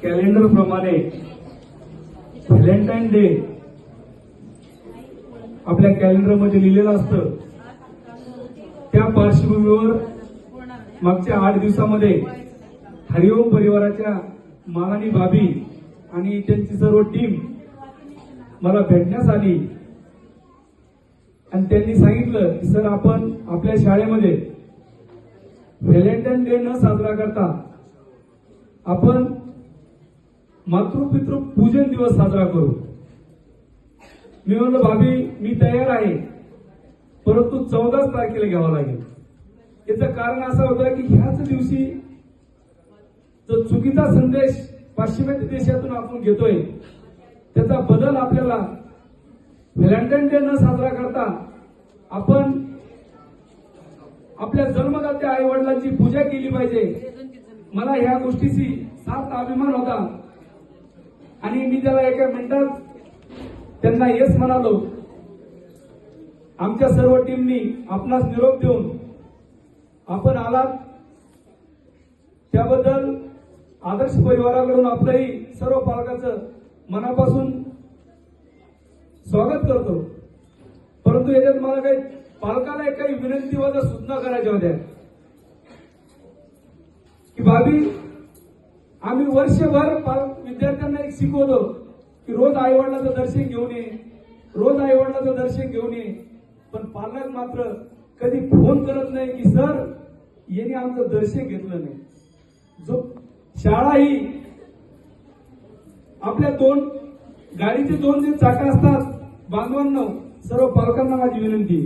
Calendar प्रमाणे Valentine day आपल्या calendar मध्ये लिहिलेलं असतं. त्या पार्श्वभूमीवर मागच्या 8 दिवसामध्ये हरिओम परिवाराच्या माननी भाभी आणि त्यांची सर्व टीम मला भेटण्यास आली आणि त्यांनी सांगितलं की सर, आपण आपल्या शाळेमध्ये व्हॅलेंटाईन डे न साजरा करता आपण मातृपितृ पूजन दिवस साजरा करू. मी म्हणलो भाभी, मी तयार आहे, परंतु 14 तारखेला घ्यावा लागेल. याचं कारण असं होतं की ह्याच दिवशी जो चुकीचा संदेश पाश्चिमात्य देशातून आपण घेतोय त्याचा बदल आपल्याला व्हॅलेंटाईन डे न साजरा करता आपण आपल्या जन्मदात्या आई वडिलांची पूजा केली पाहिजे. मला ह्या गोष्टीची सार्थ अभिमान होता आणि मी त्याला एका मिनिटात त्यांना येस म्हणालो. आमच्या सर्व टीमनी आपणास निरोप देऊन आपण आलात त्याबद्दल आदर्श परिवाराकडून आपलंही सर्व पालकांचं मनापासून स्वागत करतो. परंतु याच्यात मला काही पालकाला काही विनंती व सूचना करायच्या होत्या की भाभी, आम्ही वर्षभर विद्यार्थ्यांना एक शिकवतो की रोज आई वडिलांचं दर्शन घेऊन ये, रोज आई वडिलांचं दर्शन घेऊन ये, पण पालक मात्र कधी फोन करत नाही की सर यांनी आमचं दर्शन घेतलं नाही. जो शाळा ही आपल्या गाडीचे 2 जे चाकं असतात, बांधवांना सर्व पालकांना माझी विनंती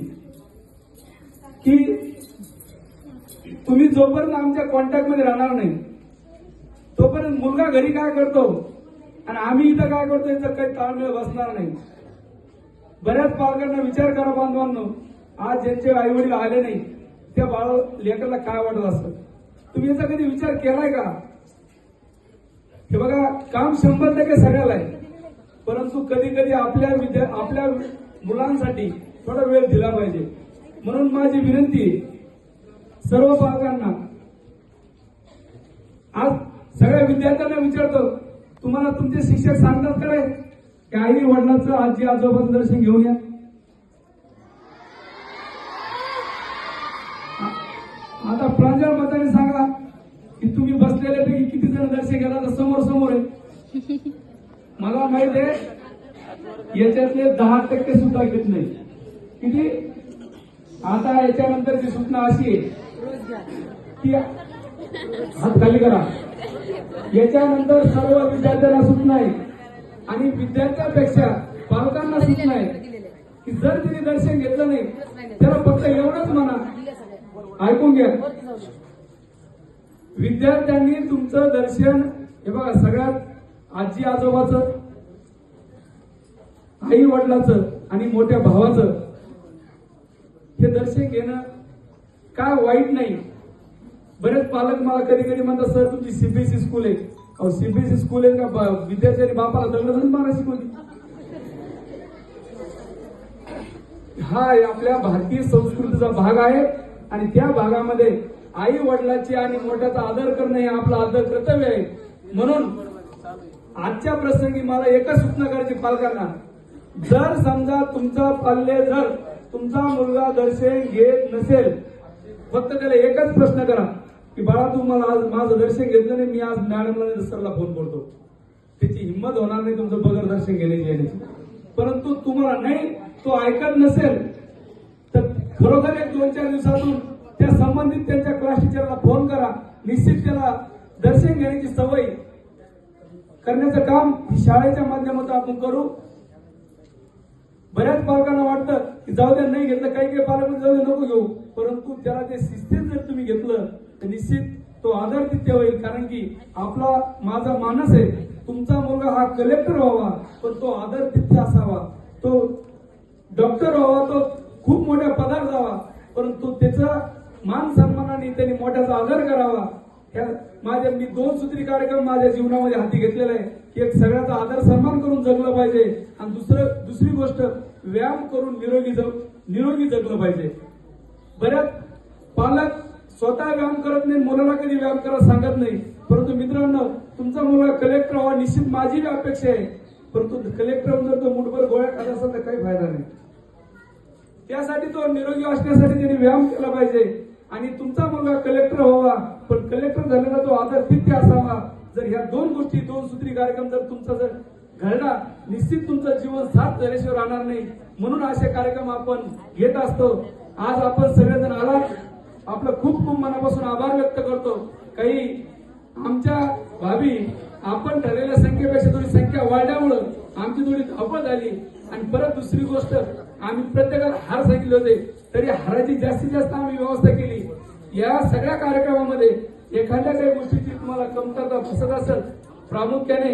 की तुम्ही जोपर्यंत आमच्या कॉन्टॅक्ट मध्ये राहणार नाही तोपर्यंत मुलगा घरी काय करतो आणि आम्ही इथं काय करतो याचा काही ताळमेळ बसणार नाही. बऱ्याच पालकांना विचार करा बांधवांनो, आज ज्यांचे आई वडील आले नाही त्या लेकराला काय वाटत असतं. तुम्ही याचा कधी विचार केलाय का? हे बघा, काम 100% सगळ्याला आहे, परंतु कधी कधी आपल्या मुलांसाठी थोडा वेळ दिला पाहिजे. म्हणून माझी विनंती सर्व पालकांना, आज सगळ्या विद्यार्थ्यांना विचारतो, तुम्हाला तुमचे शिक्षक सांगतात काय की आई वडिलांचं आजी आजोबांचं दर्शन घेऊन या? आता प्रांजळ मताने सांगा की तुम्ही बसलेल्यापैकी किती जण दर्शन घ्यायला? तर समोर आहे. मला माहित आहे याच्यातले 10% सुद्धा घेत नाही. किती? आता याच्यानंतरची सूचना अशी आहे की हात खाली करा. याच्यानंतर सर्व विद्यार्थ्यांना सूचना आहे आणि विद्यार्थ्यांपेक्षा पालकांना सूचना आहे की जर तिने दर्शन घेतलं नाही त्याला फक्त एवढंच म्हणा, ऐकून घ्या, विद्यार्थ्यांनी तुमचं दर्शन, हे बघा, सगळ्यात आजी आजोबाचं, आई वडिलाचं आणि मोठ्या भावाचं हे दर्शन घेणं काय वाईट नाही. बरेच पालक मला कधी कधी म्हणतात, सर तुमची सीबीएसई स्कूल आहे. अहो, सीबीएसई स्कूल आहे का विद्यार्थ्यांनी बापाला दगड मारा शिकवली? हा आपल्या भारतीय संस्कृतीचा भाग आहे आणि त्या भागामध्ये आई वडिलांची आणि मोठ्याचा आदर करणं हे आपलं आदर कर्तव्य आहे. म्हणून आजच्या प्रसंगी मला एकच सूचना करायची पालकांना, जर समजा तुमचा मुलगा दर्शन घेत नसेल, फक्त त्याला एकच प्रश्न करा की बाळा, तू मला आज माझं दर्शन घेतलं नाही, मी आज मॅडमला सरला फोन करतो. त्याची हिंमत होणार नाही तुमचं बगर दर्शन घेण्याची. परंतु तुम्हाला नाही, तो ऐकत नसेल तर खरोखर 1-2-4 दिवसातून त्या संबंधित त्यांच्या क्लास टीचरला फोन करा. निश्चित त्याला दर्शन घेण्याची सवय करण्याचं काम शाळेच्या माध्यमातून आपण करू. बऱ्याच पालकांना वाटतं की जाऊ द्या, नाही घेतलं, काही पालक जाऊ दे, नको घेऊ, परंतु त्याला ते शिस्तीत जर तुम्ही घेतलं तर निश्चित तो आदर तिथे होईल. कारण की माझा मानस आहे, तुमचा मुलगा हा कलेक्टर व्हावा, पण तो आदर तिथे असावा, तो डॉक्टर व्हावा, तो खूप मोठ्या पदावर जावा, परंतु त्याचा मान सन्मानाने त्यांनी मोठ्याचा आदर करावा. मी 2 सूत्री कार्यक्रम माझ्या जीवनामध्ये हाती घेतलेला आहे की एक सगळ्याचा आदर सन्मान करून जगलं पाहिजे आणि दुसरी गोष्ट व्यायाम करून निरोगी जगलं पाहिजे. बऱ्याच पालक स्वतः व्यायाम करत नाही, मुलाला कधी व्यायाम करायला सांगत नाही. परंतु मित्र, मित्रांनो, तुमचा मुलगा कलेक्टर व्हावा निश्चित माझी बी अपेक्षा आहे, परंतु कलेक्टर होऊन जर तो मुठभर गोळ्या खात असेल तर काही फायदा नाही. त्यासाठी तो निरोगी असण्यासाठी त्यांनी व्यायाम केला पाहिजे. आणि तुमचा मुलगा कलेक्टर व्हावा, पण कलेक्टर झालेला तो आदरतिथ्य असावा. जर ह्या दोन गोष्टी, दोन सूत्री कार्यक्रम जर तुमचा जर घडला, निश्चित तुमचं जीवन साथ झाल्याशिवाय राहणार नाही. म्हणून असे कार्यक्रम आपण घेत असतो. आज आपण सगळेजण आलात, आपलं खूप खूप मनापासून आभार व्यक्त करतो. काही आमच्या भाभी आपण ठरलेल्या संख्येपेक्षा थोडी संख्या वाढल्यामुळं आमची थोडी धावपळ झाली. आणि परत दुसरी गोष्ट, आम्ही प्रत्येकाला हार सांगितले होते, तरी हाराची जास्तीत जास्त आम्ही व्यवस्था केली. या सगळ्या कार्यक्रमामध्ये एखाद्या काही गोष्टीची तुम्हाला कमतरता भासत असेल, प्रामुख्याने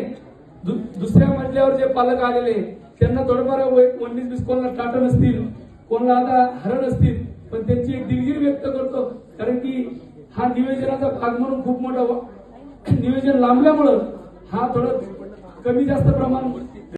दुसऱ्या मजल्यावर जे पालक आलेले त्यांना थोडंफार 19-20 कोणाला टाटा नसतील, कोणाला आता हरण असतील, पण त्यांची एक दिलगिरी व्यक्त करतो. कारण की हा नियोजनाचा भाग म्हणून खूप मोठा नियोजन लांबल्यामुळं हा थोडं कमी जास्त प्रमाण